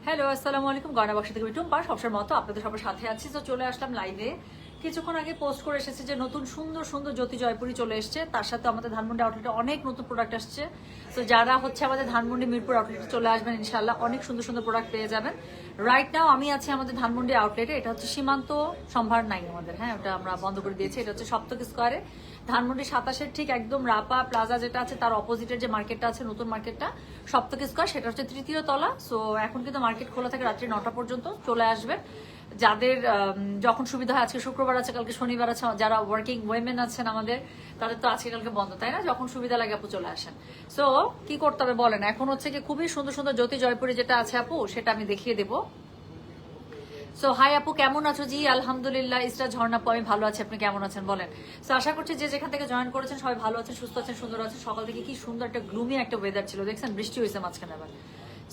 Hello, আসসালামু আলাইকুম। গয়না বাক্স থেকে টুম্পা সবসময় মতো আপনাদের সবার সাথে আছি। তো চলে আসলাম লাইভে। কিছুক্ষণ আগে পোস্ট করে এসেছে যে নতুন সুন্দর সুন্দর জ্যোতি জয়পুরি চলে এসছে। তার সাথে আমাদের ধানমন্ডি আউটলেটে অনেক নতুন প্রোডাক্ট আসছে। তো যারা হচ্ছে আমাদের ধানমন্ডি মিরপুর আউটলেটে চলে আসবেন, ইনশাল্লাহ অনেক সুন্দর সুন্দর প্রোডাক্ট পেয়ে যাবেন। রাইট নাও আমি আছি আমাদের ধানমন্ডি আউটলেটে। এটা হচ্ছে সীমান্ত সম্ভার নাই আমাদের, হ্যাঁ, ওটা আমরা বন্ধ করে দিয়েছি। এটা হচ্ছে সপ্তক স্কোয়ারে ধানমন্ডি 27-এর ঠিক একদম রাপা প্লাজা যেটা আছে তার অপোজিটের যে মার্কেটটা আছে, নতুন মার্কেটটা সপ্তক স্কোয়ার, সেটা হচ্ছে 3য় তলা। সো এখন কিন্তু মার্কেট খোলা থাকে রাত্রি 9টা পর্যন্ত। চলে আসবেন যাদের যখন সুবিধা হয়। আজকে শুক্রবার আছে, কালকে শনিবার আছে। যারা ওয়ার্কিং ওয়েমেন আছেন আমাদের, তাদের তো আজকে কালকে বন্ধ, তাই না? যখন সুবিধা লাগে আপু চলে আসেন। সো কি করতে হবে বলেন? এখন হচ্ছে কি খুবই সুন্দর সুন্দর জ্যোতি জয়পুরি যেটা আছে আপু, সেটা আমি দেখিয়ে দেবো। সো হাই আপু, কেমন আছো? জি আলহামদুলিল্লাহ। ইসরা ঝর্ণা আপু, আমি ভালো আছি, আপনি কেমন আছেন বলেন? সো আশা করছি যে যেখান থেকে জয়েন করেছেন সবাই ভালো আছেন, সুস্থ আছেন, সুন্দর আছেন। সকাল থেকে কি সুন্দর একটা গ্লুমি একটা ওয়েদার ছিল, দেখছেন? বৃষ্টি হয়েছে মাঝখানে আবার।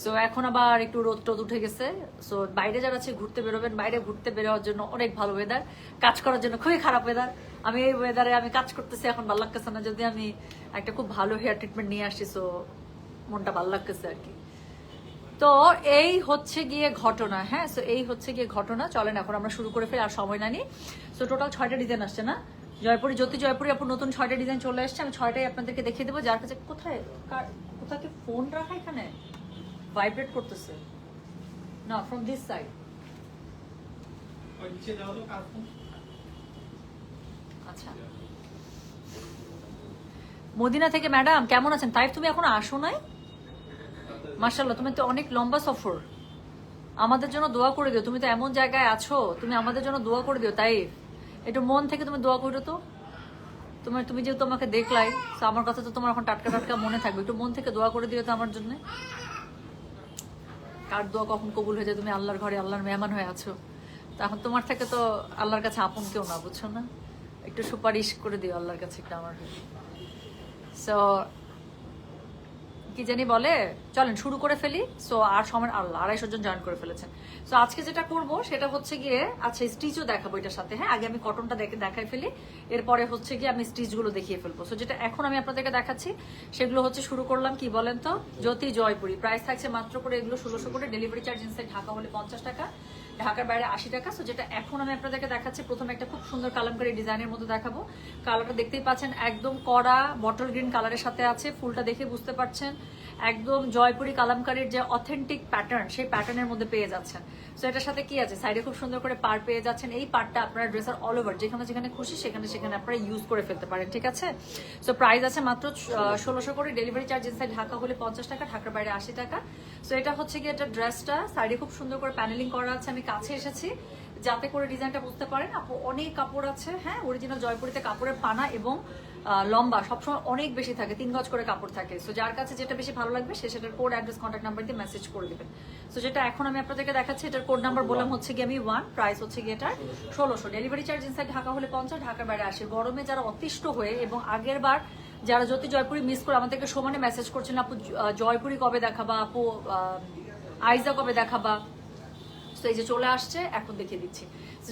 সো এখন আবার একটু রোদ টোদ উঠে গেছে। সো বাইরে যারা আছে ঘুরতে বেরোবেন, বাইরে ঘুরতে বেরোয়ার জন্য অনেক ভালো ওয়েদার, কাজ করার জন্য খুবই খারাপ ওয়েদার। আমি এই ওয়েদারে আমি কাজ করতেছি, এখন ভালো লাগতেছে না। যদি আমি একটা খুব ভালো হেয়ার ট্রিটমেন্ট নিয়ে আসি, সো মনটা ভালো লাগতেছে আর কি। তো এই হচ্ছে গিয়ে ঘটনা, হ্যাঁ। সো এই হচ্ছে গিয়ে ঘটনা। চলেন এখন আমরা শুরু করে ফেলি, আর সময় না নি। সো টোটাল 6টা ডিজাইন আসছে না জয়পুরি জ্যোতি জয়পুরি আপু, নতুন 6টা ডিজাইন চলে আসছে। আমি 6টাই আপনাদেরকে দেখিয়ে দেবো। যার কাছে কোথায় কোথায় কি ফোন রাখা, এখানে ভাইব্রেট করতেছে না, ফ্রম দিস সাইড। আচ্ছা, মদিনা থেকে ম্যাডাম কেমন আছেন? তাই তুমি এখন আসো নাই? মাশাআল্লাহ, তুমি তো অনেক লম্বা সফর। আমাদের জন্য দোয়া করে দিও, তুমি তো এমন জায়গায় আছো, তুমি আমাদের জন্য দোয়া করে দিও। তাই একটু মন থেকে তুমি দোয়া করো তো। তুমি যেহেতু আমাকে দেখলাই, তো আমার কথা তো তোমার এখন টাটকা টাটকা মনে থাকবে। একটু মন থেকে দোয়া করে দিও তো আমার জন্য। কার দোয়া কখন কবুল হয়ে যায়? তুমি আল্লাহর ঘরে আল্লাহর মেহমান হয়ে আছো, তো এখন তোমার থেকে তো আল্লাহর কাছে আপন কেউ না, বুঝছো না? একটু সুপারিশ করে দিও আল্লাহর কাছে একটা আমার। সো কি জানি বলে, চলেন শুরু করে ফেলি। সো আর সময় আল্লাহ 250 জন জয়েন করে ফেলেছেন। সো আজকে যেটা করব সেটা হচ্ছে গিয়ে, আচ্ছা স্টিচও দেখাবো এটার সাথে, হ্যাঁ। আগে আমি কটনটা দেখাই ফেলি, এরপরে হচ্ছে গিয়ে আমি স্টিচগুলো দেখিয়ে ফেলবো। সো যেটা এখন আমি আপনাদেরকে দেখাচ্ছি সেগুলো হচ্ছে, শুরু করলাম কি বলেন তো, জ্যোতি জয়পুরি। প্রাইস থাকছে মাত্র করে এগুলো 1600 করে। ডেলিভারি চার্জ ইনসাইড ঢাকা হলে 50 টাকা, ঢাকার বাইরে 80 টাকা। সো যেটা এখন আমি আপনাদেরকে দেখাচ্ছি, প্রথমে একটা খুব সুন্দর কালামকারী ডিজাইনের মধ্যে দেখাবো। কালারটা দেখতেই পাচ্ছেন, একদম কড়া বটল গ্রিন কালারের সাথে আছে। ফুলটা দেখে বুঝতে পারছেন একদম জয়পুরি কালামকারীর যে অথেন্টিক প্যাটার্ন, সেই প্যাটার্নের মধ্যে পেয়ে যাচ্ছেন। সো এটার সাথে কি আছে, সাইডে খুব সুন্দর করে পার পেয়ে যাচ্ছেন। এই পার্টটা আপনারা ড্রেসের অল ওভার যেখানে যেখানে খুশি সেখানে সেখানে আপনারা ইউজ করে ফেলতে পারেন, ঠিক আছে? সো প্রাইস আছে মাত্র 1600 করে। ডেলিভারি চার্জ ইনসাইড ঢাকা হলে 50 টাকা, ঢাকার বাইরে 80 টাকা। সো এটা হচ্ছে কি, এটা ড্রেসটা সাইডে খুব সুন্দর করে প্যানেলিং করা আছে। আমি কাছে এসেছি যাতে করে ডিজাইনটা বুঝতে পারেন। আপু অনেক কাপড় আছে, হ্যাঁ। অরিজিনাল জয়পুরিতে কাপড়ের পানা এবং লম্বা সবসময় অনেক বেশি থাকে, 3 গজ করে কাপড় থাকে। সো যার কাছে যেটা বেশি ভালো লাগবে সে সেটার কোড, অ্যাড্রেস, কন্ট্যাক্ট নাম্বার দিয়ে মেসেজ করে দেবেন। সো যেটা এখন আমি আপনাদেরকে দেখাচ্ছি, এটার কোড নাম্বার বললাম হচ্ছে গিয়ে আমি 1, প্রাইস হচ্ছে গিয়ে এটার 1600। ডেলিভারি চার্জ ইনসাইড ঢাকা হলে 50, ঢাকার বাইরে 80। গরমে যারা অতিষ্ঠ হয়ে এবং আগের বার যারা জ্যোতি জয়পুরি মিস করে আমাদেরকে সমানে মেসেজ করছেন, আপু জয়পুরি কবে দেখাবা, আপু আইজা কবে দেখাবা, তো এই যে চলে আসছে, এখন দেখিয়ে দিচ্ছি।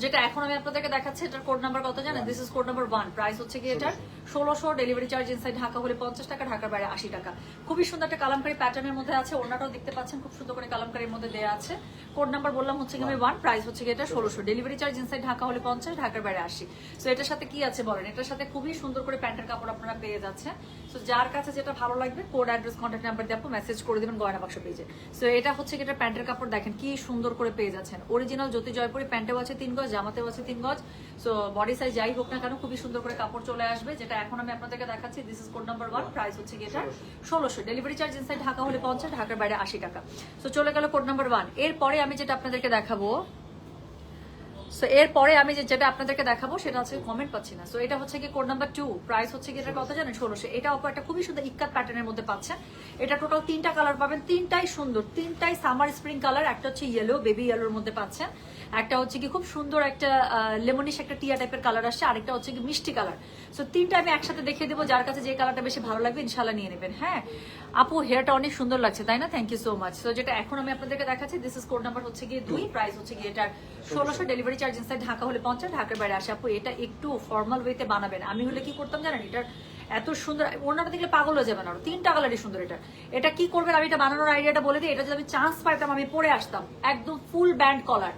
যেটা এখন আমি আপনাদেরকে দেখাচ্ছি, এটার কোড নাম্বার কত জানেন? This is code number 1, price হচ্ছে কি এটার 1600। ডেলিভারি চার্জ ইনসাইড ঢাকা হলে 50 টাকা, ঢাকার বাইরে 80 টাকা। খুবই সুন্দর একটা কালামকারী প্যাটার্নের মধ্যে আছে। ওনাটাও দেখতে পাচ্ছেন খুব সুন্দর করে কালামকারীর মধ্যে দেওয়া আছে। কোড নাম্বার বললাম হচ্ছে কি আমি 1, প্রাইস হচ্ছে কি এটা 1600। ডেলিভারি চার্জ ইনসাইড ঢাকা হলে 50, ঢাকার বাইরে 80। সো এটার সাথে কি আছে বলেন? এটার সাথে খুবই সুন্দর করে প্যান্টের কাপড় আপনারা পেয়ে যাচ্ছে। সো যার কাছে যেটা ভালো লাগবে কোড, অ্যাড্রেস, কন্ট্যাক্ট নাম্বার দিয়ে আপনি মেসেজ করে দেবেন গয়না বাক্স পেজে। সো এটা হচ্ছে কি, এটা প্যান্টের কাপড় দেখেন কি সুন্দর করে পেয়ে যাচ্ছেন। অরিজিনাল জ্যোতি জয়পুরি, প্যান্টেও আছে 3 গজ, জামাতেও আছে 3 গজ। সো বডি সাইজ যাই হোক না কেন খুবই সুন্দর করে কাপড় চলে আসবে। যেটা এখন আমি আপনাদেরকে দেখাচ্ছি, this is code number 1, price হচ্ছে কি এটা 1600। ডেলিভারি চার্জ ইনসাইড ঢাকা হলে 50, ঢাকার বাইরে 80 টাকা। সো চলে গেল কোড নাম্বার 1। এরপরে আমি যেটা আপনাদেরকে দেখাবো, সো এরপরে আমি যেটা আপনাদেরকে দেখাবো সেটা হচ্ছে, কমেন্ট পাচ্ছি না। সো এটা হচ্ছে কি কোড নাম্বার 2, প্রাইস হচ্ছে কি এটা কত জানেন? 1600। এটা অপর একটা খুবই সুন্দর ইক্কাত প্যাটার্নের মধ্যে পাচ্ছেন। এটা টোটাল 3টা কালার পাবেন, 3টাই সুন্দর, 3টাই সামার স্প্রিং কালার। একটা হচ্ছে ইয়েলো, বেবি ইয়েলোর মধ্যে পাচ্ছেন। একটা হচ্ছে কি খুব সুন্দর একটা লেমনিশ একটা টিয়া টাইপের কালার আসছে, আরেকটা হচ্ছে কি মিষ্টি কালার। সো 3টা আমি একসাথে দেখিয়ে দেবো, যার কাছে যে কালারটা বেশি ভালো লাগবে ইনশাল্লাহ নিয়ে নেবেন, হ্যাঁ। আপু হেয়ারটা অনেক সুন্দর লাগছে, তাই না? Thank you so much. So যেটা এখন আমি আপনাদেরকে দেখাচ্ছি, দিস ইজ কোড নাম্বার হচ্ছে গিয়ে 2, প্রাইস হচ্ছে গিয়ে এটার 1600। ডেলিভারি চার্জ ইনসাইড ঢাকা হলে 50, ঢাকার বাইরে আসে। আপু এটা একটু ফর্মাল ওয়েতে বানাবেন। আমি হলে কি করতাম জানেন, এটার এত সুন্দর, ওড়নাটা দেখলে পাগল হয়ে যাবে না, 3টা কালারই সুন্দর। এটা কি করবেন আমি এটা বানানোর আইডিয়াটা বলে দিই। এটা যদি আমি চান্স পাইতাম আমি পরে আসতাম, একদম ফুল ব্যান্ড কলার,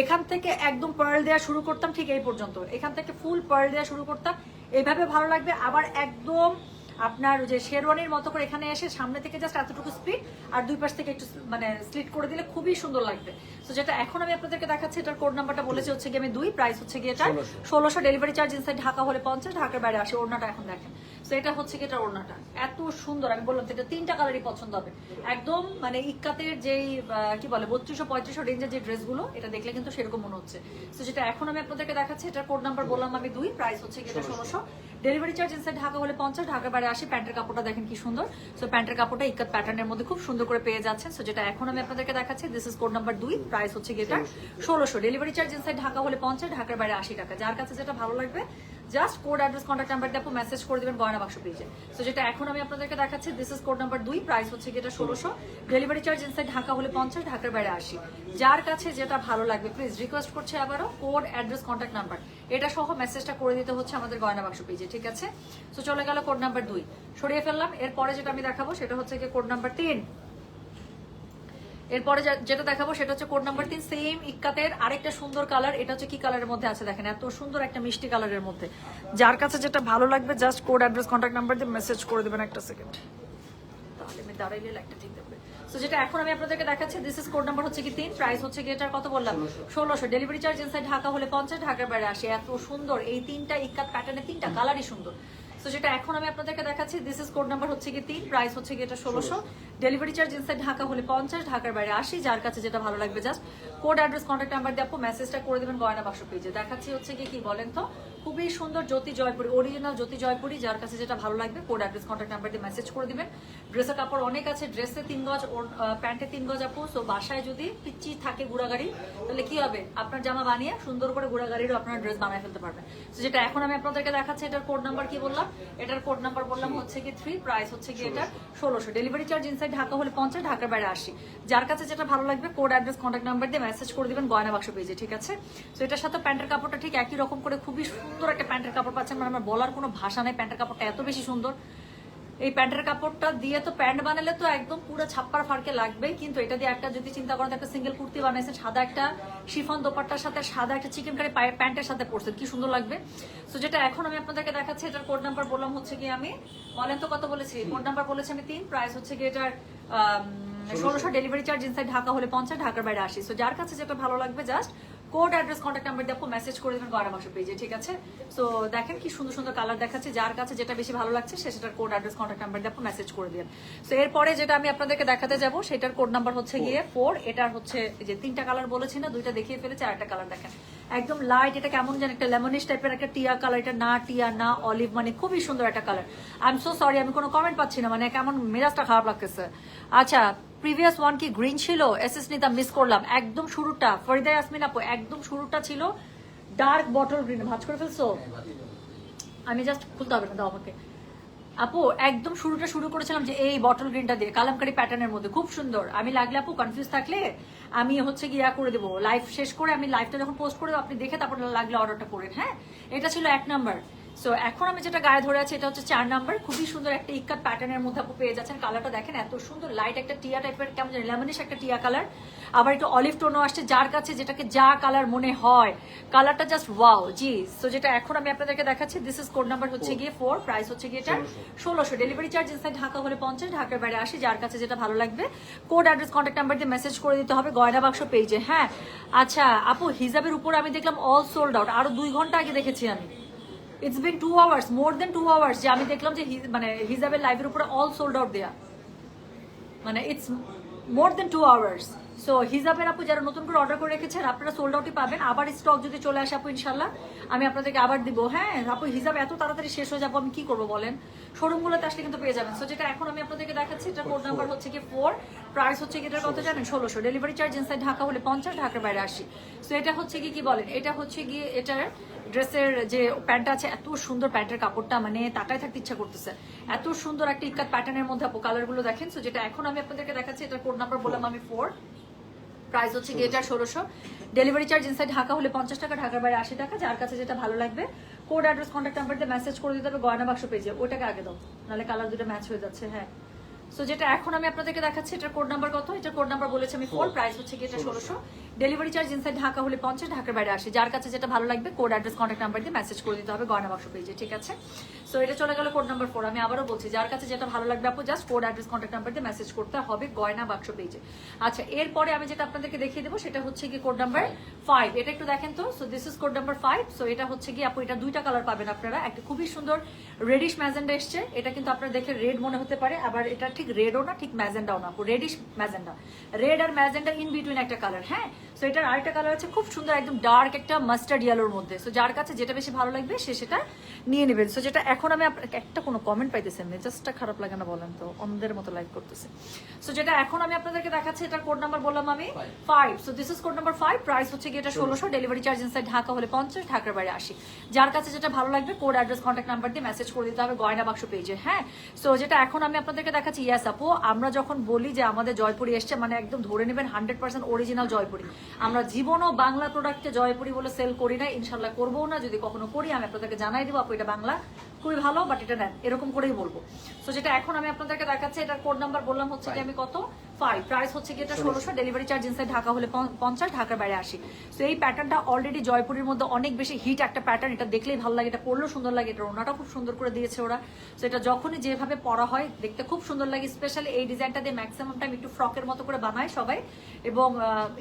এখান থেকে একদম পার্ল দেওয়া শুরু করতাম ঠিক এই পর্যন্ত, এখান থেকে ফুল পার্ল দেওয়া শুরু করতাম, এইভাবে ভালো লাগবে। আবার একদম আপনার যে শেরওয়ানির মতো করে এখানে এসে সামনে থেকে জাস্ট এতটুকু স্প্লিট আর দুই পাশ থেকে একটু মানে স্লিট করে দিলে খুবই সুন্দর লাগবে। তো যেটা এখন আমি আপনাদেরকে দেখাচ্ছি, এটার কোড নাম্বারটা বলেছি হচ্ছে কি আমি 2, প্রাইস হচ্ছে কি এটা 1600, ডেলিভারি চার্জ ইনসাইড ঢাকা হলে 50, ঢাকার বাইরে আসে। ওড়নাটা এখন দেখেন, তো এটা হচ্ছে কি এটা ওড়নাটা এত সুন্দর, আমি বললাম এটা 3টা কালারই পছন্দ হবে একদম। মানে ইক্কাতের যেই কি বলে 3200-3500 রেঞ্জের যে ড্রেসগুলো, এটা দেখলে কিন্তু সেরকম মনে হচ্ছে। তো যেটা এখন আমি আপনাদেরকে দেখাচ্ছি, এটার কোড নাম্বার বললাম আমি 2, প্রাইস হচ্ছে কি এটা 1600, ডেলিভারি চার্জ ইনসাইড ঢাকা হলে 50, ঢাকার বাইরে আসে। প্যান্টের কাপড়টা দেখেন কি সুন্দর, সো প্যান্টের কাপড়টা ইক্কাত প্যাটার্নের মধ্যে খুব সুন্দর করে পেয়ে যাচ্ছেন। সো যেটা এখন আমি আপনাদেরকে দেখাচ্ছি, this is code number 2, price হচ্ছে কি এটা 1600, ডেলিভারি চার্জ ইনসাইড ঢাকা হলে 50, ঢাকার বাইরে 80 টাকা। যার কাছে যেটা ভালো লাগবে just code address contact number দিয়ে আপনি মেসেজ করে দিবেন গয়না বাক্স পেজে। সো যেটা এখন আমি আপনাদেরকে দেখাচ্ছি, this is code number 2, price হচ্ছে কি এটা 1600, ডেলিভারি চার্জ ইনসাইড ঢাকা হলে 50, ঢাকার বাইরে 80। যার কাছে যেটা ভালো লাগবে প্লিজ রিকোয়েস্ট করছি আবারও কোড অ্যাড্রেস কন্ট্যাক্ট নাম্বার এটা সহ মেসেজটা করে দিতে হচ্ছে আমাদের গয়না বাক্স পেজে, ঠিক আছে? সো চলে গেল কোড নাম্বার 2, সরিয়ে ফেললাম। এরপরে যেটা আমি দেখাবো সেটা হচ্ছে কি কোড নাম্বার 3। এরপরে যেটা দেখাবো সেটা হচ্ছে কোড নাম্বার 3, সেম ইক্কাতের আরেকটা সুন্দর কালার। এটা হচ্ছে কি কালারের মধ্যে আছে দেখেন, এত সুন্দর একটা মিষ্টি কালারের মধ্যে। যার কাছে যেটা ভালো লাগবে just code address contact number দিয়ে মেসেজ করে দেবেন। একটা সেকেন্ড, তাহলে আমি দাঁড়াইলে লাইকটা ঠিক দেবে। সো যেটা এখন আমি আপনাদেরকে দেখাচ্ছি, দিস ইজ কোড নাম্বার হচ্ছে কি 3, প্রাইস হচ্ছে কি এটার কত বললাম 1600, ডেলিভারি চার্জ ইনসাইড ঢাকা হলে 50, ঢাকার বাইরে আসে। এত সুন্দর এই 3টা ইক্কাত প্যাটার্নের 3টা কালারই সুন্দর। তো যেটা এখন আমি আপনাদেরকে দেখাচ্ছি, দিস ইজ কোড নাম্বার হচ্ছে কি 3, প্রাইস হচ্ছে কি এটা 1600, ডেলিভারি চার্জ ইনসাইড ঢাকা হলে 50, ঢাকার বাইরে 80। যার কাছে যেটা ভালো লাগবে just code address contact number দিয়ে আপু মেসেজটা করে দিবেন গয়না বাক্স পেজে। দেখাচ্ছি হচ্ছে কি বলেন তো, খুবই সুন্দর জ্যোতি জয়পুরি, অরিজিনাল জ্যোতি জয়পুরি। যার কাছে যেটা ভালো লাগবে কোড অ্যাড্রেস কন্ট্যাক্ট নাম্বার দিয়ে মেসেজ করে দিবেন। ড্রেসের কাপড় অনেক আছে, ড্রেসে 3 গজ, প্যান্টে 3 গজ আপু। সো বাসায় যদি পিচ্ছি থাকে গুড়াগাড়ি, তাহলে কি হবে, আপনার জামা বানিয়ে সুন্দর করে গুড়াগাড়িরও আপনার ড্রেস বানিয়ে ফেলতে পারবেন। তো যেটা এখন আমি আপনাদেরকে দেখাচ্ছি, এটার কোড নাম্বার কি বললাম, এটার কোড নাম্বার বললাম হচ্ছে কি 3, প্রাইস হচ্ছে কি এটা 1600, ডেলিভারি চার্জ ইনসাইড ঢাকা হলে 50, ঢাকার বাইরে 80। যার কাছে যেটা ভালো লাগবে কোড অ্যাড্রেস কন্ট্যাক্ট নাম্বার দিয়ে মেসেজ করে দিবেন গয়না বাক্স পেজে, ঠিক আছে? তো এটার সাথে প্যান্টের কাপড়টা ঠিক একই রকম করে খুবই সুন্দর একটা প্যান্টের কাপড় পাচ্ছেন। মানে আমার বলার কোনো ভাষা নেই, প্যান্টের কাপড়টা এত বেশি সুন্দর। এই প্যান্টের কাপড়টা দিয়ে তো প্যান্ট বানালে তো একদম পুরো ছাপ্পার ফারকে লাগবে, কিন্তু এটা দিয়ে একটা যদি চিন্তা করেন একটা সিঙ্গেল কুর্তি বানাইছেন, সাদা একটা শিফন দোপাট্টার সাথে সাদা একটা চিকেন কারি প্যান্টের সাথে পরছেন, কি সুন্দর লাগবে। সো যেটা এখন আমি আপনাদেরকে দেখাচ্ছি, এটার কোড নাম্বার বললাম হচ্ছে কি আমি, বলেন তো কত বলেছি, কোড নাম্বার বলেছি আমি 3, প্রাইস হচ্ছে কি এটার 1600, ডেলিভারি চার্জ ইনসাইড ঢাকা হলে 50, ঢাকার বাইরে 80। সো যার কাছে যেটা ভালো লাগবে just code address contact number দিয়ে আপু মেসেজ করে দেবেন গয়না বাক্স পেজে, ঠিক আছে? সো দেখেন কি সুন্দর সুন্দর কালার দেখাচ্ছে, যার কাছে যেটা বেশি ভালো লাগছে সে সেটার কোড অ্যাড্রেস কন্ট্যাক্ট নাম্বার দিয়ে আপু মেসেজ করে দিবেন। সো এরপরে যেটা আমি আপনাদেরকে দেখাতে যাব সেটার কোড নাম্বার হচ্ছে গিয়ে 4। এটার হচ্ছে যে 3টা কালার বলেছি না, 2টা দেখিয়ে ফেলেছি, আরেকটা কালার দেখেন একদম লাইট, এটা কেমন যেন একটা লেমনিশ টাইপের একটা টিয়া কালার। এটা না টিয়া না অলিভ, মানে খুবই সুন্দর একটা colour. I am so sorry, আমি কোনো কমেন্ট পাচ্ছি না, মানে কেমন মেজাজটা খারাপ লাগতেছে। আচ্ছা, প্রিভিয়াস ওয়ান কি গ্রিন ছিল, এসএস নিতাম, মিস করলাম। একদম শুরুটা ফরিদা ইয়াসমিন আপু, একদম শুরুটা ছিল ডার্ক বটল গ্রিন। ভাঁজ করে ফেলছো, আমি জাস্ট খুলতে হবে না, দাও আমাকে আপু। একদম শুরুটা শুরু করেছিলাম যে এই বটল গ্রিনটা দিয়ে কালামকারী প্যাটার্নের মধ্যে, খুব সুন্দর। আমি লাগলে আপু কনফিউজ থাকলে আমি হচ্ছে গিয়া করে দেবো, লাইভ শেষ করে আমি লাইভটা যখন পোস্ট করে দেবো আপনি দেখে তারপর লাগলে অর্ডারটা করেন, হ্যাঁ? এটা ছিল 1 নাম্বার। সো এখন আমি যেটা গায়ে ধরে আছি এটা হচ্ছে 4 নাম্বার। খুবই সুন্দর একটা ইক্কাত প্যাটার্নের মধ্যে আপু পেয়ে যাচ্ছেন। কালারটা দেখেন এত সুন্দর, লাইট একটা টিয়া টাইপের, কেমন জানি লেমনিশ একটা টিয়া কালার, আবার একটু অলিভ টোনও আসছে। যার কাছে যেটাকে যা কালার মনে হয়, কালারটা জাস্ট ওয়াও। জি, সো যেটা এখন আমি আপনাদেরকে দেখাচ্ছি, দিস ইজ কোড নাম্বার হচ্ছে গিয়ে 4, প্রাইস হচ্ছে গিয়ে এটা 1600, ডেলিভারি চার্জ ইনসাইড ঢাকা হলে 50, ঢাকার বাইরে 80। যার কাছে যেটা ভালো লাগবে কোড অ্যাড্রেস কন্ট্যাক্ট নাম্বার দিয়ে মেসেজ করে দিতে হবে গয়না বাক্স পেজে, হ্যাঁ? আচ্ছা আপু, হিজাবের উপর আমি দেখলাম অল সোল্ড আউট, আরো 2 ঘন্টা আগে দেখেছি আমি। It's been 2 hours, more than 2 hours যে আমি দেখলাম যে মানে হিজাবের লাইভের উপরে অল সোল্ড আউট দেয়া, মানে it's more than 2 hours. So হিজাবের আপু যারা নতুন করে অর্ডার করে রেখেছেন আপনারা সোল্ড আউটই পাবেন। আবার স্টক যদি চলে আসে আপু ইনশাল্লাহ আমি আপনাদেরকে আবার দিব, হ্যাঁ? আপু হিজাব এত তাড়াতাড়ি শেষ হয়ে যাবো, আমি কি করবো বলেন? শোরুমগুলোতে আসলে কিন্তু পেয়ে যাবেন। সো যেটা এখন আমি আপনাদেরকে দেখাচ্ছি, এটা কোড নাম্বার হচ্ছে কি 4, প্রাইস হচ্ছে কি এটার কত জানেন 1600, ডেলিভারি চার্জ ইনসাইড ঢাকা হলে 50, ঢাকার বাইরে 80। সো এটা হচ্ছে কি বলেন, এটা হচ্ছে গিয়ে এটার ড্রেসের যে প্যান্টটা আছে, এত সুন্দর প্যান্টের কাপড়টা, মানে তাকায় থাকতে ইচ্ছা করতেছে। এত সুন্দর একটা ইক্কাত প্যাটার্নের মধ্যে আপু কালারগুলো দেখেন। সো যেটা এখন আমি আপনাদেরকে দেখাচ্ছি, এটার কোড নাম্বার বললাম আমি 4, প্রাইস হচ্ছে গিয়ে এটা 1600, ডেলিভারি চার্জ ইনসাইড ঢাকা হলে 50 টাকা, ঢাকার বাইরে 80 টাকা। যার কাছে যেটা ভালো লাগবে কোড অ্যাড্রেস কন্ট্যাক্ট নাম্বার দিয়ে মেসেজ করে দিতে হবে গয়না বাক্স পেজে। ওইটাকে আগে দাও, নাহলে কালার দুটো ম্যাচ হয়ে যাচ্ছে। হ্যাঁ, সো যেটা এখন আমি আপনাদেরকে দেখাচ্ছি, এটার কোড নাম্বার কত? এটার কোড নাম্বার বলেছি আমি 4, প্রাইস হচ্ছে কি এটা 1600। ডেলিভারি চার্জ ইনসাইড ঢাকা হলে 50, ঢাকার বাইরে 80। যার কাছে যেটা ভালো লাগবে কোড অ্যাড্রেস কন্ট্যাক্ট নাম্বার দিয়ে মেসেজ করে দিতে হবে গয়না বাক্স পেজে, ঠিক আছে? সো এটা চলে গেল কোড নাম্বার 4। আমি আবারও বলছি, যার কাছে যেটা ভালো লাগবে আপু just code address contact number দিয়ে মেসেজ করতে হবে গয়না বাক্স পেজে। আচ্ছা, এরপরে আমি যেটা আপনাদেরকে দেখিয়ে দেবো সেটা হচ্ছে কি কোড নাম্বার 5। এটা একটু দেখেন তো। So this is code number 5। So এটা হচ্ছে কি আপু, এটা দুইটা কালার পাবেন আপনারা। একটা খুবই সুন্দর রেডিশ ম্যাজেন্ডা এসছে, এটা কিন্তু আপনারা দেখে রেড মনে হতে পারে, আবার এটা ঠিক রেডও না ঠিক ম্যাজেন্ডাও না, রেডিশ ম্যাজেন্ডা। রেড আর ম্যাজেন্ডা ইন বিটুইন একটা কালার। হ্যাঁ, সো এটার আরেকটা কালার আছে খুব সুন্দর, একদম ডার্ক একটা মাস্টার্ড ইয়েলোর মধ্যে। সো যার কাছে যেটা বেশি ভালো লাগবে সে সেটা নিয়ে নেবেন। সো যেটা এখন আমি একটা কোনো কমেন্ট পাইতেছেন, মেজাজটা খারাপ লাগে না বলেন তো? অন্ধের মতো লাইক করতেছে। সো যেটা এখন আমি আপনাদেরকে দেখাচ্ছি, এটার কোড নাম্বার বললাম আমি 5। So this is code number 5, price হচ্ছে কি এটা 1600। ডেলিভারি চার্জ ইনসাইড ঢাকা হলে 50, ঢাকার বাইরে 80। যার কাছে যেটা ভালো লাগবে কোড অ্যাড্রেস কন্ট্যাক্ট নাম্বার দিয়ে মেসেজ করে দিতে হবে গয়না বাক্স পেজে। হ্যাঁ, সো যেটা এখন আমি আপনাদেরকে দেখাচ্ছি, ইয়াস আপু, আমরা যখন বলি যে আমাদের জয়পুরি এসছে, মানে একদম ধরে নেবেন 100% অরিজিনাল জয়পুরি। আমরা জীবনও বাংলা প্রোডাক্টকে জয়পুরি বলে সেল করি না, ইনশাল্লাহ করবো না। যদি কখনো করি আমি আপনাদেরকে জানাই দেবো আপু এটা বাংলা খুবই ভালো, বাট এটা নেন, এরকম করেই বলবো। সো যেটা এখন আমি আপনাদেরকে দেখাচ্ছি, এটার কোড নাম্বার বললাম হচ্ছে কি আমি কত 5, প্রাইস হচ্ছে কি এটা 1600। ডেলিভারি চার্জ ইনসাইড ঢাকা হলে 50, ঢাকার বাইরে 80। সো এই প্যাটার্নটা অলরেডি জয়পুরের মধ্যে অনেক বেশি হিট একটা প্যাটার্ন। এটা দেখলেই ভালো লাগে, এটা পরলেও সুন্দর লাগে। এটা ওনাটা খুব সুন্দর করে দিয়েছে ওরা। সো এটা যখনই যেভাবে পরা হয় দেখতে খুব সুন্দর লাগে। স্পেশালি এই ডিজাইনটা দিয়ে ম্যাক্সিমাম টাইম একটু ফ্রকের মতো করে বানায় সবাই, এবং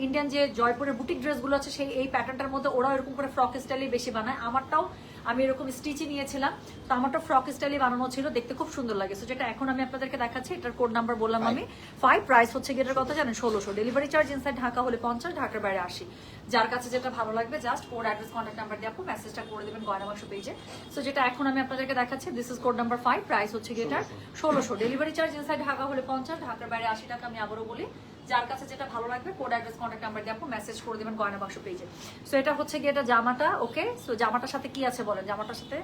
ইন্ডিয়ান যে জয়পুরের বুটিক ড্রেসগুলো আছে সেই এই প্যাটার্নটার মধ্যে ওরা এরকম করে ফ্রক স্টাইলে বেশি বানায়। আমারটাও আমি এরকম স্টিচই নিয়েছিলাম, তো আমারটা ফ্রক স্টাইলে বানানো ছিল, দেখতে খুব সুন্দর লাগে। সো যেটা এখন আমি আপনাদেরকে দেখাচ্ছি, এটার কোড নাম্বার বললাম আমি 5, প্রাইস হচ্ছে গেটের কথা জানেন 1600। ডেলিভারি চার্জ ইনসাইড ঢাকা হলে 50, ঢাকার বাইরে 80। যার কাছে যেটা ভালো লাগবে just code address contact number দিয়ে আপু মেসেজটা করে দেবেন গয়না বাক্স পেজে। সো যেটা এখন আমি আপনাদেরকে দেখাচ্ছি, this is code number 5, price হচ্ছে গেটার 1600। ডেলিভারি চার্জ ইনসাইড ঢাকা হলে 50, ঢাকার বাইরে 80 টাকা। আমি আবারও বলি, যার কাছে যেটা ভালো লাগবে কোড অ্যাড্রেস কন্ট্যাক্ট নাম্বার দিয়ে আপু মেসেজ করে দেবেন গয়না বাক্স পেজে। সো এটা হচ্ছে গিয়ে এটা জামাটা। ওকে, সো জামাটার সাথে কি আছে বলেন, জামাটার সাথে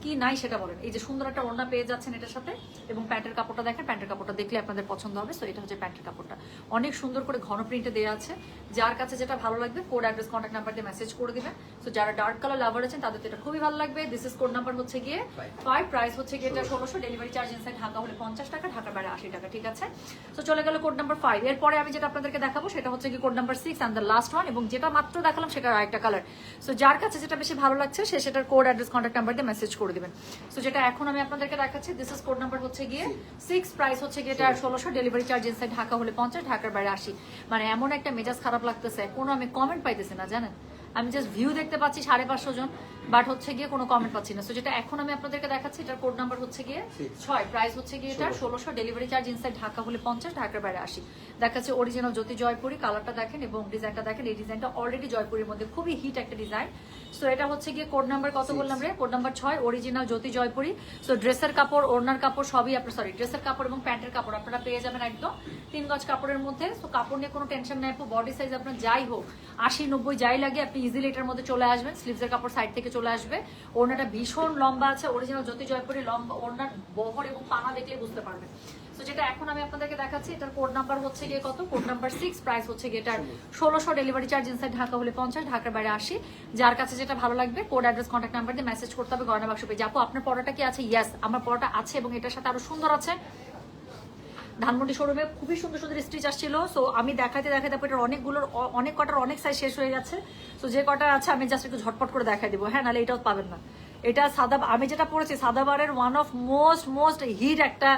কি নাই সেটা বলেন। এই যে সুন্দর একটা ওড়না পেয়ে যাচ্ছেন এটার সাথে, এবং প্যান্টের কাপড়টা দেখেন, প্যান্টের কাপড়টা দেখলে আপনাদের পছন্দ হবে। সো এটা হচ্ছে প্যান্টের কাপড়টা, অনেক সুন্দর করে ঘন প্রিন্টে দেওয়া আছে। যার কাছে যেটা ভালো লাগবে কোড অ্যাড্রেস কন্ট্যাক্ট নাম্বার দিয়ে মেসেজ করে দিবেন। সো যারা ডার্ক কালার লাভার আছেন তাদের তো এটা খুবই ভালো লাগবে। দিস ইজ কোড নাম্বার হচ্ছে গিয়ে 5, প্রাইস হচ্ছে গিয়ে এটা 1600। ডেলিভারি চার্জ ইনসাইড ঢাকা হলে 50 টাকা, ঢাকার বাইরে 80 টাকা, ঠিক আছে? সো চলে গেল কোড নাম্বার 5। এরপরে আমি যেটা আপনাদেরকে দেখাবো সেটা হচ্ছে কি code number 6 and the last one, এবং যেটা মাত্র দেখালাম সেটার আরেকটা কালার। সো যার কাছে যেটা বেশি ভালো লাগছে সে সেটার কোড অ্যাড্রেস কন্ট্যাক্ট নাম্বার দিয়ে মেসেজ করে দিবেন। সো যেটা এখন আমি আপনাদেরকে দেখাচ্ছি, দিস ইজ কোড নাম্বার হচ্ছে গিয়ে 6, প্রাইস হচ্ছে গিয়ে এটা 1600। ডেলিভারি চার্জ ইনসাইড ঢাকা হলে 50, ঢাকার বাইরে 80। মানে এমন একটা মেজাজ খারাপ লাগতেছে, কোনো আমি কমেন্ট পাইতেছি না জানেন। আমি জাস্ট ভিউ দেখতে পাচ্ছি 550 জন, বাট হচ্ছে গিয়ে কোনো কমেন্ট পাচ্ছি না। সো যেটা এখন আমি আপনাদেরকে দেখাচ্ছি, এটার কোড নাম্বার হচ্ছে গিয়ে 6, প্রাইস হচ্ছে গিয়ে এটা 1600। ডেলিভারি চার্জ ইনসাইড ঢাকা হলে 50, ঢাকার বাইরে 80। দেখাচ্ছে অরিজিনাল জ্যোতি জয়পুরি, কালারটা দেখেন এবং ডিজাইনটা দেখেন। এই ডিজাইনটা অলরেডি জয়পুরের মধ্যে খুবই হিট একটা ডিজাইন। সো এটা হচ্ছে গিয়ে কোড নাম্বার কত বললাম রে? কোড নাম্বার 6, অরিজিনাল জ্যোতি জয়পুরি। সো ড্রেসের কাপড়, ওড়নার কাপড় সবই আপনার, সরি ড্রেসের কাপড় এবং প্যান্টের কাপড় আপনারা পেয়ে যাবেন একদম 3 গজ কাপড়ের মধ্যে। সো কাপড় নিয়ে কোনো টেনশন নেই, বডি সাইজ আপনার যাই হোক 80, 90 যাই লাগে আপনি ইজিলি এটার মধ্যে চলে আসবেন। স্লিভসের কাপড় সাইড থেকে চলে আসবে। ওড়নাটা ভীষণ লম্বা আছে, অরিজিনাল জ্যোতি জয়পুরি লম্বা। ওড়নার বহর এবং পানা দেখলে বুঝতে পারবেন। তো যেটা এখন আমি আপনাদেরকে দেখাচ্ছি, এটার কোড নাম্বার হচ্ছে গিয়ে কত? কোড নাম্বার 6, প্রাইস হচ্ছে গিয়ে এটার 1600। ডেলিভারি চার্জ ইনসাইড ঢাকা হলে 50, ঢাকার বাইরে 80। যার কাছে যেটা ভালো লাগবে কোড অ্যাড্রেস কন্ট্যাক্ট নাম্বার দিয়ে মেসেজ করতে হবে গয়না বাক্স পেজে। আপু আপনার পড়াটা কি আছে? ইয়েস, আমার পড়াটা আছে, এবং এটার সাথে আরো সুন্দর আছে। ধানমন্ডি শোরুমে খুবই সুন্দর সুন্দর স্টিচ আসছিল। সো আমি দেখাতে দেখাতে এটার অনেক কটার অনেক সাইজ শেষ হয়ে যাচ্ছে। সো যে কটা আছে আমি জাস্ট একটু ঝটপট করে দেখাই দিব। হ্যাঁ, নাহলে এটাও পাবেন না। এটা সাদা, আমি যেটা পড়েছি সাদাবারের ওয়ান অফ মোস্ট হিট একটা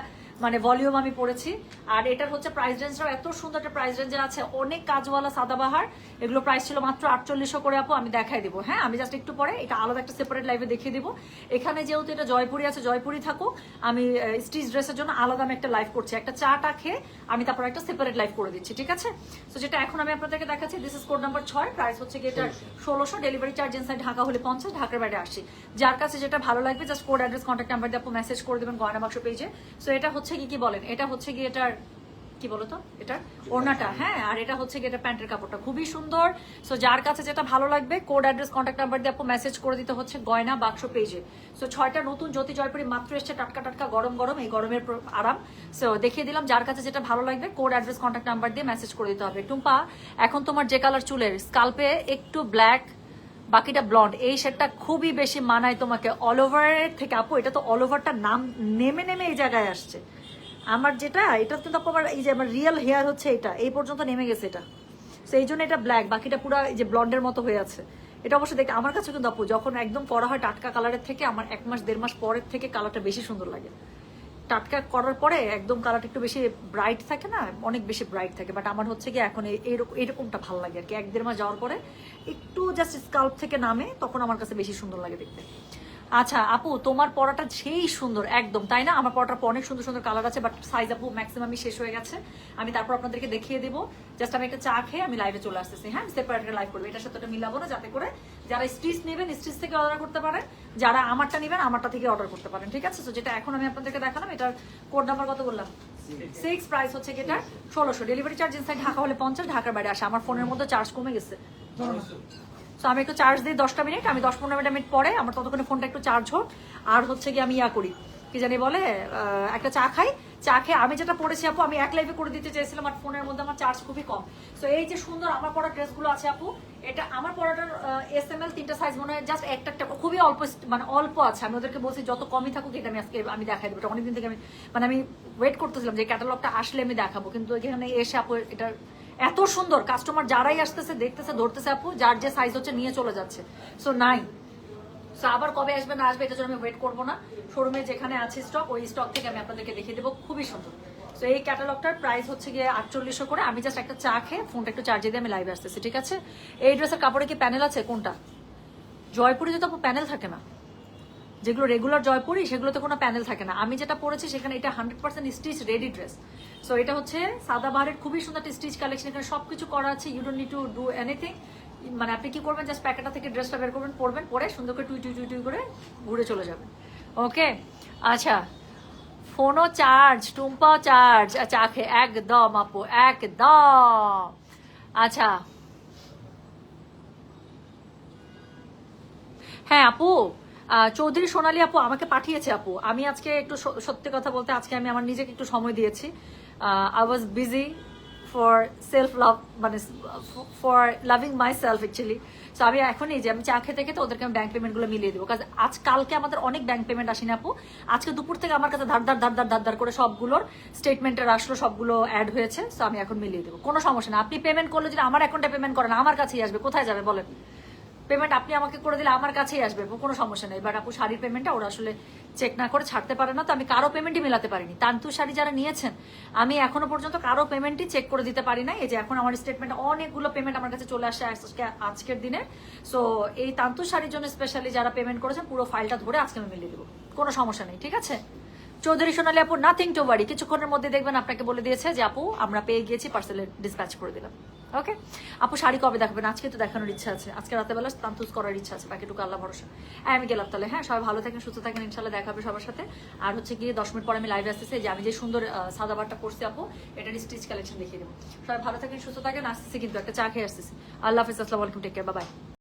মানে ভলিউম আমি পড়েছি। আর এটার হচ্ছে প্রাইস রেঞ্জটাও এত সুন্দর একটা প্রাইস রেঞ্জে আছে, অনেক কাজওয়ালা সাদাবাহার। এগুলো প্রাইস ছিল মাত্র 4800 করে আপু, আমি দেখাই দিব। হ্যাঁ, আমি জাস্ট একটু পরে এটা আলাদা একটা সেপারেট লাইভে দেখিয়ে দিব। এখানে যেহেতু এটা জয়পুরি আছে, জয়পুরি থাকুক, আমি স্টিচ ড্রেসের জন্য আলাদা আমি একটা লাইভ করছি। একটা চাটা খেয়ে আমি তারপর একটা সেপারেট লাইভ করে দিচ্ছি, ঠিক আছে? তো যেটা এখন আমি আপনাদেরকে দেখাচ্ছি, this is code number 6, price হচ্ছে কি এটা 1600। ডেলিভারি চার্জ ইনসাইড ঢাকা হলে 50, ঢাকার বাইরে 80। যার কাছে যেটা ভালো লাগবে just code address contact number দিয়ে আপু মেসেজ করে দেবেন গয়না বাক্স পেজে। সো এটা হচ্ছে কি বলেন, এটা হচ্ছে গিয়ে এটার কি বলতো, এটার ওড়নাটা। হ্যাঁ, আর এটা হচ্ছে গিয়ে এটা প্যান্টের কাপড়টা খুবই সুন্দর। সো যার কাছে যেটা ভালো লাগবে কোড অ্যাড্রেস কন্ট্যাক্ট নাম্বার দিয়ে আপু মেসেজ করে দিতে হচ্ছে গয়না বাক্স পেজে। সো 6টা নতুন জ্যোতি জয়পুরি মাত্র এসছে, টাটকা টাটকা, গরম গরম, এই গরমের আরাম। সো দেখিয়ে দিলাম, যার কাছে যেটা ভালো লাগবে কোড অ্যাড্রেস কন্ট্যাক্ট নাম্বার দিয়ে মেসেজ করে দিতে হবে। টুম্পা, এখন তোমার যে কালার চুলের, স্কাল্পে একটু ব্ল্যাক বাকিটা ব্লন্ড। এই শেডটা খুবই বেশি মানায় তোমাকে অল ওভারের থেকে আপু। এটা তো অল ওভারটা নাম নেমে নেমে এই জায়গায় আসছে। আমার যেটা এটা কিন্তু আপু আমার এই যে আমার রিয়েল হেয়ার হচ্ছে এটা এই পর্যন্ত নেমে গেছে এটা, তো এই জন্য এটা ব্ল্যাক, বাকিটা পুরো এই যে ব্লন্ডের মতো হয়ে আছে। এটা অবশ্যই দেখতে আমার কাছে কিন্তু আপু যখন একদম করা হয় টাটকা কালারের থেকে আমার 1 মাস 1.5 মাস পরের থেকে কালারটা বেশি সুন্দর লাগে। টাটকা করার পরে একদম কালারটা একটু বেশি ব্রাইট থাকে না, অনেক বেশি ব্রাইট থাকে, বাট আমার হচ্ছে কি এখন এইরকমটা ভালো লাগে আর কি। 1-1.5 মাস যাওয়ার পরে একটু জাস্ট স্কাল্প থেকে নামে তখন আমার কাছে বেশি সুন্দর লাগে দেখতে। আচ্ছা আপু তোমার পরাটা সেই সুন্দর একদম, তাই না? আমার পরাটার অনেক সুন্দর সুন্দর কালার আছে, বাট সাইজ আপু ম্যাক্সিমামই শেষ হয়ে গেছে। আমি তারপর আপনাদেরকে দেখিয়ে দেবো। জাস্ট আমি একটা চা খেয়ে আমি লাইভে চলে আসতেছি। হ্যাঁ, সেপারেট লাইভ করবো, এটার সাথে ওটা মিলাবো না, যাতে করে যারা স্টিচ নেবেন স্টিচ থেকে অর্ডার করতে পারেন, যারা আমারটা নেবেন আমারটা থেকে অর্ডার করতে পারেন। ঠিক আছে? তো যেটা এখন আমি আপনাদেরকে দেখালাম এটার কোড নাম্বার কত বললাম 6, প্রাইস হচ্ছে কি এটা 1600। ডেলিভারি চার্জ ইনসাইড ঢাকা হলে 50, ঢাকার বাইরে আসে। আমার ফোনের মধ্যে চার্জ কমে গেছে, তো আমি একটু চার্জ দিই 10টা মিনিট, আমি 10-15 মিনিট পরে আমার ততক্ষণে ফোনটা একটু চার্জ হোক। আর হচ্ছে কি আমি করি কি জানি বলে একটা চা খাই, চা খেয়ে আমি যেটা পড়েছি আপু আমি এক লাইভে করে দিতে চাইছিলাম, আর ফোনের মধ্যে আমার চার্জ খুবই কম। তো এই যে সুন্দর আমার পড়া ড্রেসগুলো আছে আপু, এটা আমার পড়াটার SML 3টা সাইজ মনে হয়, জাস্ট একটা খুবই অল্প, মানে অল্প আছে। আমি ওদেরকে বলছি যত কমই থাকুক এটা আমি আজকে আমি দেখাই দেবো। এটা অনেকদিন থেকে আমি ওয়েট করতেছিলাম যে ক্যাটালগটা আসলে আমি দেখাবো, কিন্তু এখানে এসে আপু এটা এত সুন্দর, কাস্টমার যারাই আসতেছে দেখতেছে ধরতেছে আপু, যার যে সাইজ হচ্ছে নিয়ে চলে যাচ্ছে। সো নাই, সো আবার কবে আসবে না আসবে এটার জন্য আমি ওয়েট করবো না। শোরুমে যেখানে আছে স্টক ওই স্টক থেকে আমি আপনাদেরকে দেখিয়ে দেবো, খুবই সুন্দর। তো এই ক্যাটালগটার প্রাইস হচ্ছে গিয়ে 4800 করে। আমি জাস্ট একটা চা খেয়ে ফোনটা একটু চার্জে দিয়ে আমি লাইভে আসতেছি। ঠিক আছে? এই ড্রেসের কাপড়ে কি প্যানেল আছে? কোনটা? জয়পুরিতে তো প্যানেল থাকে না, যেগুলো রেগুলার জয়পুরি সেগুলোতে কোনো প্যানেল থাকে না। আমি যেটা পরেছি সেখানে এটা 100% স্টিচ রেডি ড্রেস। সো এটা হচ্ছে সাদাবাহারের খুবই সুন্দর একটা স্টিচ কালেকশন, এখানে সবকিছু করা আছে। You don't need to do anything. মানে আপনি কি করবেন, জাস্ট প্যাকেটটা থেকে ড্রেসটা বের করবেন, পরবেন, পরে সুন্দর করে টুই টুই টুই টুই করে ঘুরে চলে যাবেন। ওকে, আচ্ছা ফোনও চার্জ, টুম্পাও চার্জ, আচ্ছা একদম আপু একদম। আচ্ছা হ্যাঁ আপু, চৌধুরী সোনালী আপু আমাকে পাঠিয়েছে আপু। আমি আজকে একটু সত্যি কথা বলতে আজকে আমি আমার নিজেকে একটু সময় দিয়েছি। I was busy for self love, মানে for loving my self actually. So আমি এখনই যে আমি চা খেতে খেতে ওদেরকে আমি ব্যাংক পেমেন্টগুলো মিলিয়ে দেবো, কারণ কালকে আমাদের অনেক ব্যাংক পেমেন্ট আসেনি আপু। আজকে দুপুর থেকে আমার কাছে ধার ধার ধার ধার ধার ধার করে সবগুলোর স্টেটমেন্টের আসলো, সবগুলো অ্যাড হয়েছে। সো আমি এখন মিলিয়ে দেবো, কোনো সমস্যা না। আপনি পেমেন্ট করলে যদি আমার অ্যাকাউন্টে পেমেন্ট করেন আমার কাছেই আসবে, কোথায় যাবে বলেন? পেমেন্ট আপনি আমাকে করে দিলে আমার কাছেই আসবে, কোনো সমস্যা নেই। বাট আপু শাড়ির পেমেন্টটা ওরা আসলে চেক না করে ছাড়তে পারে না, তো আমি কারো পেমেন্টই মেলাতে পারিনি। তান্তু শাড়ি যারা নিয়েছেন আমি এখনো পর্যন্ত কারো পেমেন্টই চেক করে দিতে পারি না। এই যে এখন আমার স্টেটমেন্ট অনেকগুলো পেমেন্ট আমার কাছে চলে আসে আজকের দিনে। সো এই তান্তু শাড়ির জন্য স্পেশালি যারা পেমেন্ট করেছেন পুরো ফাইলটা ধরে আজকে আমি মিলিয়ে দেবো, কোনো সমস্যা নেই। ঠিক আছে চৌধুরী সোনালী আপু, নাথিং টু ওয়ারি। কিছুক্ষণের মধ্যে দেখবেন আপনাকে বলে দিয়েছে যে আপু আমরা পেয়ে গিয়েছি, পার্সেলে ডিসপ্যাচ করে দিলাম। ওকে আপু, শাড়ি কবে দেখাবেন? আজকে তো দেখানোর ইচ্ছা আছে, আজকে রাতেবেলা তান্তুস করার ইচ্ছা আছে, বাকিটুকু আল্লাহ ভরসা। আমি গেলাম তাহলে। হ্যাঁ, সবাই ভালো থাকেন, সুস্থ থাকেন, ইনশাল্লাহ দেখা হবে সবার সাথে। আর হচ্ছে গিয়ে 10 মিনিট পরে আমি লাইভে আসতেছি, যে আমি যে সুন্দর সাদাবারটা পরছি আপু এটার স্টিচ কালেকশন দেখিয়ে দেবো। সবাই ভালো থাকেন, সুস্থ থাকেন, আসতেছি কিন্তু একটা চা খেয়ে আসতেছি। আল্লাহ হাফিজ, আসসালামু আলাইকুম, টেক কেয়ার, বাই বাই।